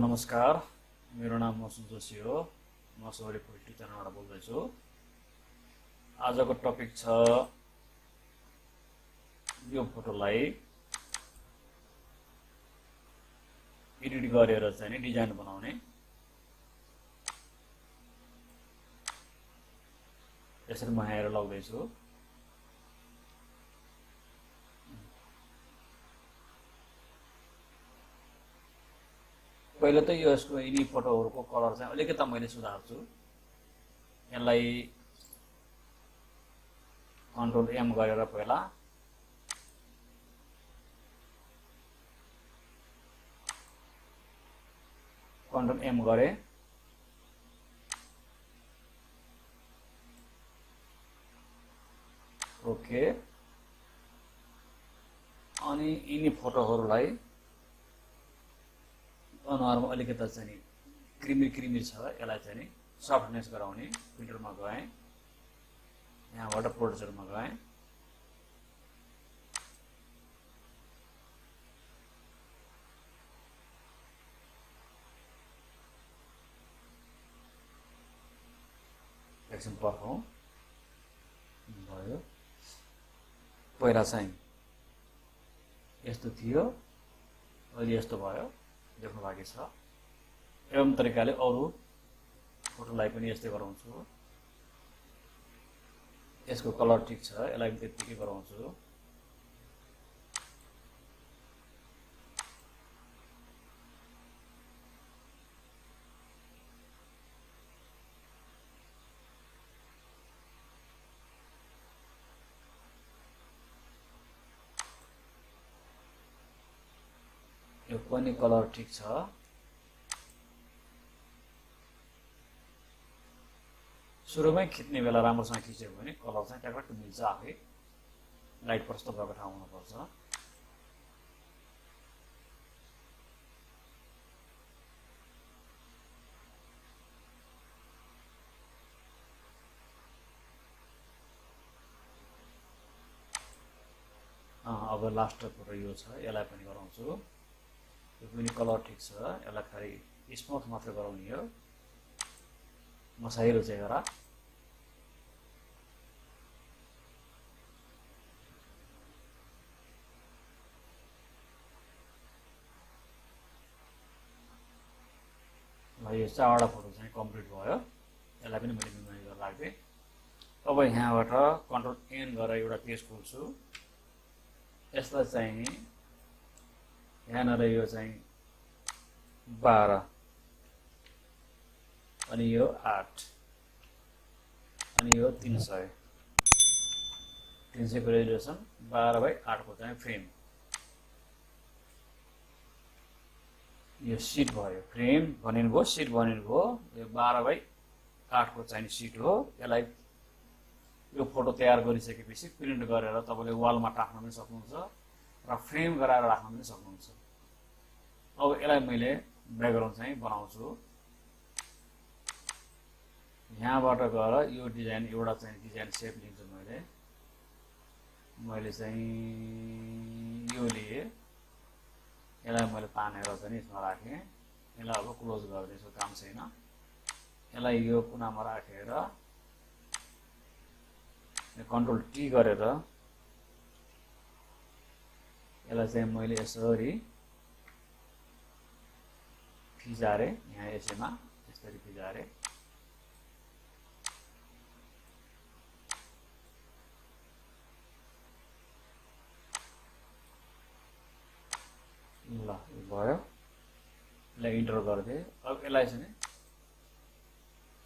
नमस्कार, मेरो नाम मसुम जोशी हो। म sauryaphotostudio च्यानलबाट बोल्दैछु। आजको टपिक छ यो फोटोलाई एडिट गरेर चाहिँ नि डिजाइन बनाउने। यसरी म हेरेर लग्दैछु। पहिले त यसको यिनी फोटोहरुको कलर चाहिँ अलिकति मैले सुधार्छु। यसलाई कन्ट्रोल एम गरेर पहिला कन्ट्रोल एम गरे। ओके, अनि यिनी फोटोहरुलाई अनुहारमा अलिकति चाहिँ क्रिमी छ, यसलाई चाहिँ सफ्टनेस गराउने फिल्टरमा गए। यहाँबाट प्रोड्युसरमा गए। एकछिन पर्खौं, भयो। पहिला चाहिँ यस्तो थियो, अहिले यस्तो भयो, देख्नु बाँकी छ। एवं तरिकाले अरु फोटोलाई पनि यस्तै गराउँछु। यसको कलर ठीक छ, यसलाई पनि त्यतिकै गराउँछु। यो पनि कलर ठीक छ। सुरुमै खिच्ने बेला राम्रोसँग खिच्यो भने कलर चाहिँ ट्याक्क मिल्छ आफै। लाइट प्रस्त भएको ठाउँ हुनुपर्छ। अब लास्ट फोटो यो छ, यसलाई पनि गराउँछु। यो पनि कलर ठीक छ, यसलाई खाली स्मूथ मात्र गराउने हो। मसाइलो चाहिँ गरा। यो चारवटा फोटो चाहिँ कम्प्लिट भयो। यसलाई पनि मैले मिनिमाइज गरेर राख्दै। अब यहाँबाट कन्ट्रोल एन गरेर एउटा पेज खोल्छु। यसलाई चाहिँ यहाँनिर यो चाहिँ 12 अनि यो 8 अनि यो 300 को रेजोल्युसन 12/8 को चाहिँ फ्रेम। यो सिट भयो, फ्रेम भनिनुभयो, सिट भनिनुभयो। यो 12/8 को चाहिँ सिट हो। यसलाई यो फोटो तयार गरिसकेपछि प्रिन्ट गरेर तपाईले वालमा टाक्न पनि सक्नुहुन्छ र फ्रेम गराएर राख्न पनि सक्नुहुन्छ। अब यसलाई मैले ब्याकग्राउन्ड चाहिँ बनाउँछु। यहाँबाट गएर यो डिजाइन एउटा चाहिँ डिजाइन सेप लिन्छु मैले चाहिँ यो लिए। यसलाई मैले तानेर चाहिँ यसमा राखेँ। यसलाई अब क्लोज गर्दैछु, काम छैन। यसलाई यो कुनामा राखेर कन्ट्रोल टी गरेर यसलाई चाहिँ मैले यसरी फिजारे। यहाँ यसैमा यसरी फिजारे। ल, यो भयो। यसलाई इन्टर गर्दै अब यसलाई चाहिँ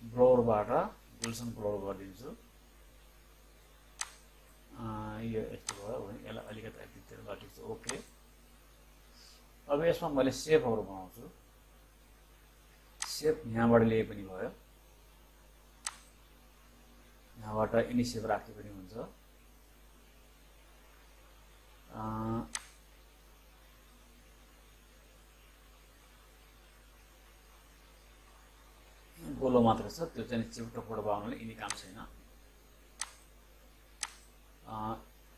ब्लोरबाट गुल्सन ब्लोर गरिदिन्छु। यो यस्तो भयो भने यसलाई अलिकति यतितिर लटिन्छ। ओके, अब यसमा मैले सेपहरु बनाउँछु। सेप यहाँबाट लिए पनि भयो, यहाँबाट एनी सेप राखे पनि हुन्छ। गोलो मात्र छ, त्यो चाहिँ चिप्टो फोटो बनाउनले यिनी काम छैन।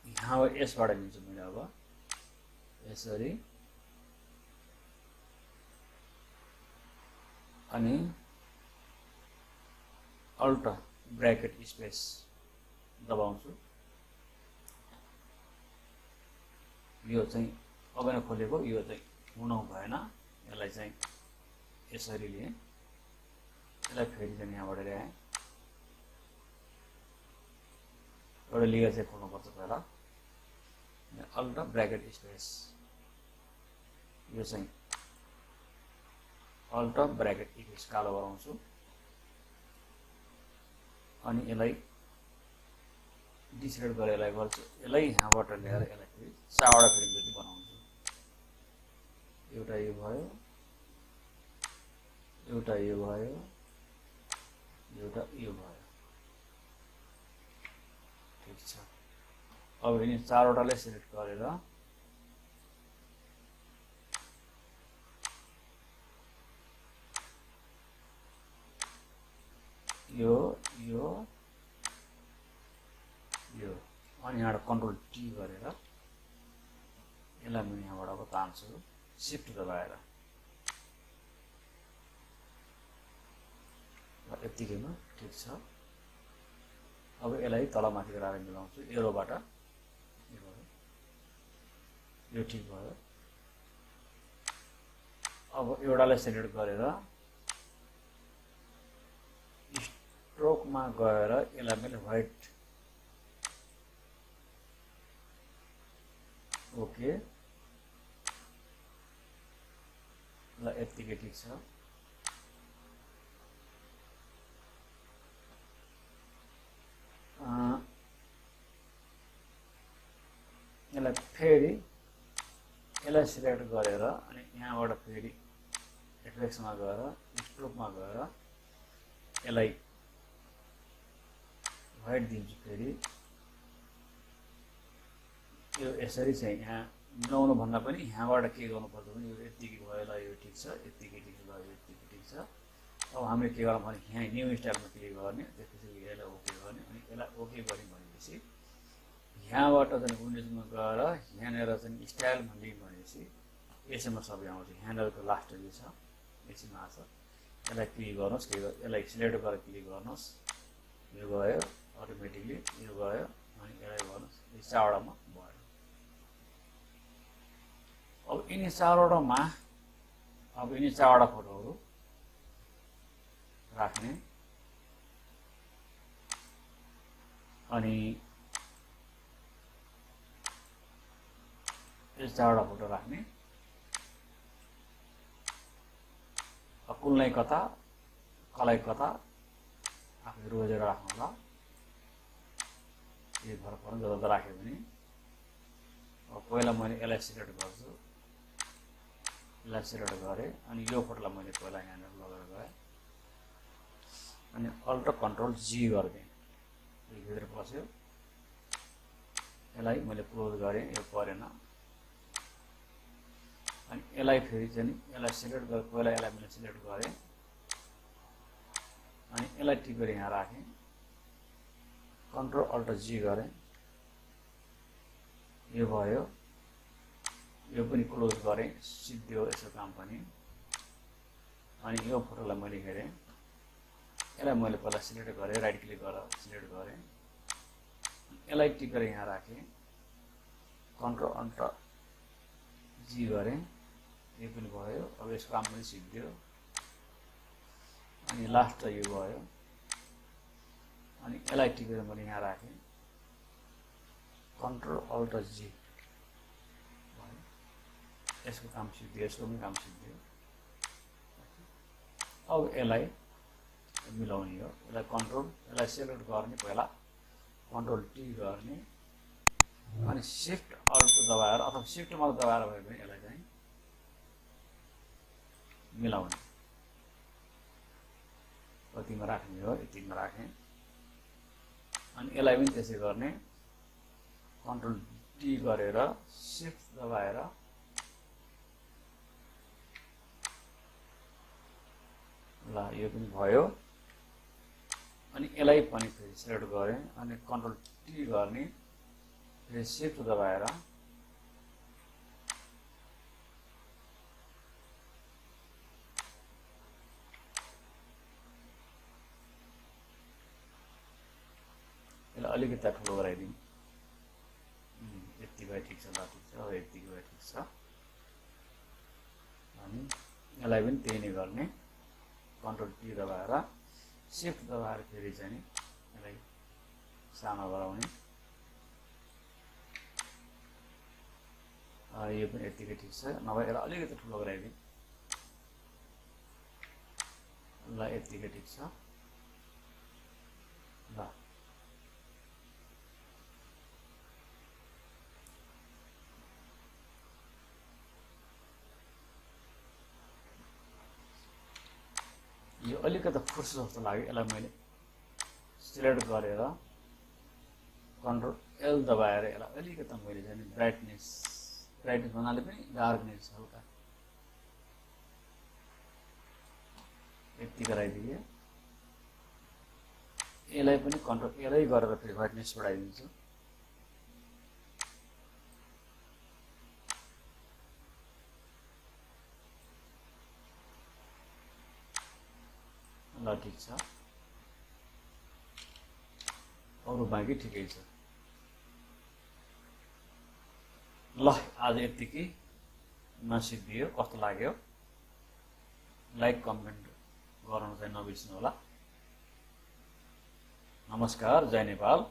यहाँ यसबाट लिन्छु मैले। अब यसरी अनि अल्ट ब्रैकेट स्पेस दबाउँछु। यो चाहिँ अघि नै खोलेको, यो चाहिँ हुन भएन, यसलाई चाहिँ यसरी लिएँ, यसलाई फेरि चाहिँ यहाँबाट ल्याएँ। एउटा लेयर चाहिँ खोल्नुपर्छ पहिला, अल्ट ब्रैकेट स्पेस, यो चाहिँ अल्ट ब्रैकेट स्पेस कालो गराउँछु। अनि यसलाई डिसिलेक्ट गरेर यसलाई गर्छु, यसलाई यहाँबाट ल्याएर यसलाई फेरि 4वटा फ्रेम जति बनाउँछु। एउटा यो भयो, एउटा यो भयो, एउटा यो भयो, ठिक छ। अब यिनी 4वटालाई सिलेक्ट गरेर यो यो यो अनि यहाँबाट कन्ट्रोल टी गरेर यसलाई म यहाँबाट अब तान्छु शिफ्ट दबाएर। यतिकैमा ठिक छ। अब यसलाई तलमाथि गराएर मिलाउँछु एरोबाट, यो ठिक भयो। अब एउटालाई सिलेक्ट गरेर स्ट्रोकमा गएर यसलाई मैले व्हाइट, ओके ल यतिकै ठिक छ। यसलाई फेरि यसलाई सिलेक्ट गरेर अनि यहाँबाट फेरि इफेक्ट्समा गएर स्ट्रोकमा गएर यसलाई व्हाइट दिन्छु। फेरि यो यसरी चाहिँ यहाँ मिलाउनु भन्दा पनि यहाँबाट के गर्नुपर्छ भने यो यतिकै भयो, ल यो ठिक छ, यतिकै ठिक छ, यो यतिकै ठिक छ। अब हामीले के गर्नु भने यहाँ न्यू स्टाइलमा क्लिक गर्ने, त्यसपछि यसलाई ओके गर्ने, अनि यसलाई ओके गर्यो भनेपछि यहाँबाट चाहिँ विन्डोजमा गएर यहाँनिर चाहिँ स्टाइल भन्ने भनेपछि यसैमा सबै आउँछ। यहाँनिरको लास्ट जो छ यसैमा आउँछ। यसलाई क्लिक गर्नुहोस्, यसलाई सिलेक्ट गरेर क्लिक गर्नुहोस्, यो गयो अटोमेटिकली, यो गयो, अनि यसलाई गर्नुहोस्, यो 4वटामा भयो। अब यिनी 4वटामा अब यिनी 4वटा फोटोहरू राख्ने, अनि यो 4वटा फोटो राख्ने। कुललाई कता कलाई कता आफै रोजेर राख्नु होला। यो फरक पर्छ जता राख्यो भने। अब पहिला मैले यसलाई सिलेक्ट गर्छु, यसलाई सिलेक्ट गरेँ, अनि यो फोटोलाई मैले पहिला यहाँनिर लगेर गएँ, अनि अल्ट कन्ट्रोल जी गरिदिएँ, यो भित्र पस्यो। यसलाई मैले क्लोज गरेँ, यो परेन। अनि यसलाई फेरि चाहिँ यसलाई सिलेक्ट गरेर पहिला यसलाई मैले सिलेक्ट गरेँ, अनि यसलाई टिपेर यहाँ राखेँ, कन्ट्रोल अल्ट जी गरेँ, यो भयो। यो पनि क्लोज गरेँ, सिद्धियो यसो काम पनि। अनि यो फोटोलाई मैले हेरेँ, यसलाई मैले पहिला सिलेक्ट गरेँ, राइट क्लिक गरेर सिलेक्ट गरेँ, यसलाई टिपेर यहाँ राखेँ, कन्ट्रोल अल्ट जी गरेँ, यो पनि भयो। अब यसको काम पनि सिद्धियो। अनि लास्ट यो भयो, अनि यसलाई टिपेर मैले यहाँ राखेँ, कन्ट्रोल अल्ट जी, यसको काम सिद्धियो, यसको पनि काम सिद्धियो। अब यसलाई मिलाउने हो, यसलाई कन्ट्रोल, यसलाई सिलेक्ट गर्ने, पहिला कन्ट्रोल टी गर्ने, अनि शिफ्ट अल्ट दबाएर अथवा शिफ्ट मात्र दबाएर भयो भने यसलाई चाहिँ मिलाउने। कतिमा राख्ने हो, यतिमा राखेँ। अनि यसलाई पनि त्यसै गर्ने, कन्ट्रोल टी गरेर शिफ्ट दबाएर ल यो पनि भयो। अनि यसलाई पनि फेरि सिलेक्ट गरेँ, अनि कन्ट्रोल टी गर्ने, फेरि शिफ्ट दबाएर अलिकति ठुलो गराइदिउँ यति भए ठिक छ ल ठिक छ अब यतिको भए ठिक छ अनि यसलाई पनि त्यही नै गर्ने कन्ट्रोल टी दबाएर शिफ्ट दबाएर फेरि चाहिँ यसलाई सानो गराउने यो पनि यतिकै ठिक छ नभए यसलाई अलिकति ठुलो गराइदिउँ ल यतिकै ठिक छ ल यो अलिकति फुर्छ जस्तो लाग्यो यसलाई मैले सिलेक्ट गरेर कन्ट्रोल एल दबाएर यसलाई अलिकति मैले चाहिँ ब्राइटनेस भन्नाले पनि डार्कनेस हल्का यति गराइदिए यसलाई पनि कन्ट्रोल एलै गरेर फेरि ब्राइटनेस बढाइदिन्छु ल ठिक छ अरू बाँकी ठिकै छ ल आज यतिकै नसिद्धियो कस्तो लाग्यो लाइक कमेन्ट गर्न चाहिँ नबिर्सनु होला नमस्कार जय नेपाल